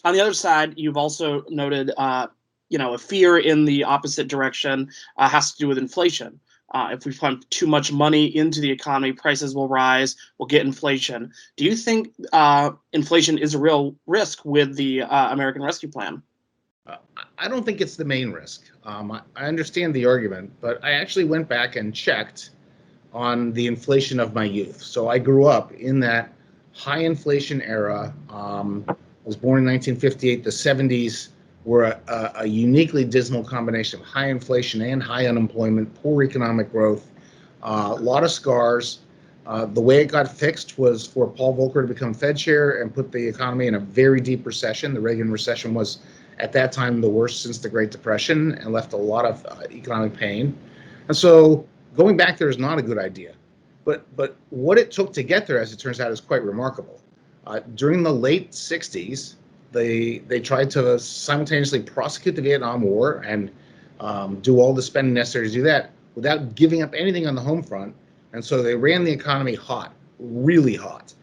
On the other side, you've also noted, a fear in the opposite direction has to do with inflation. If we pump too much money into the economy, prices will rise. We'll get inflation. Do you think inflation is a real risk with the American Rescue Plan? Uh, I don't think it's the main risk. I understand the argument, but I actually went back and checked on the inflation of my youth. So I grew up in that high inflation era. I was born in 1958. The 70s were a uniquely dismal combination of high inflation and high unemployment, poor economic growth, a lot of scars. The way it got fixed was for Paul Volcker to become Fed chair and put the economy in a very deep recession. The Reagan recession was, at that time, the worst since the Great Depression and left a lot of economic pain. And so going back there is not a good idea. But what it took to get there, as it turns out, is quite remarkable. During the late 60s, they tried to simultaneously prosecute the Vietnam War and do all the spending necessary to do that without giving up anything on the home front. And so they ran the economy hot, really hot.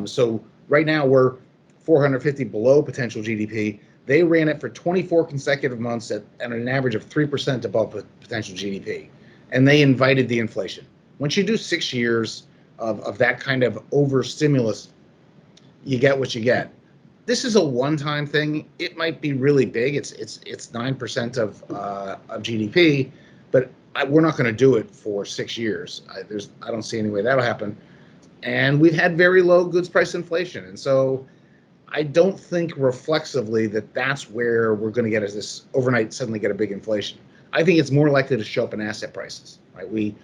So right now we're 450 below potential GDP. They ran it for 24 consecutive months at an average of 3% above potential GDP. And they invited the inflation. Once you do 6 years of that kind of over stimulus, you get what you get. This is a one-time thing. It might be really big. It's 9% of GDP, but we're not going to do it for 6 years. I don't see any way that'll happen. And we've had very low goods price inflation, and so I don't think reflexively that that's where we're going to get this overnight suddenly get a big inflation. I think it's more likely to show up in asset prices. Right?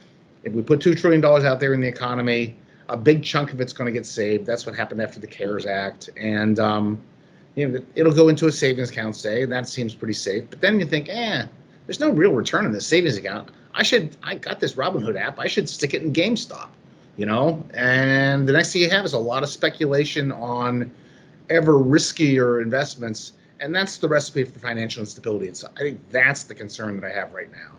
If we put $2 trillion out there in the economy, a big chunk of it's going to get saved. That's what happened after the CARES Act, and it'll go into a savings account, say, and that seems pretty safe. But then you think, there's no real return in this savings account. I got this Robinhood app. I should stick it in GameStop, And the next thing you have is a lot of speculation on ever riskier investments, and that's the recipe for financial instability. I think that's the concern that I have right now.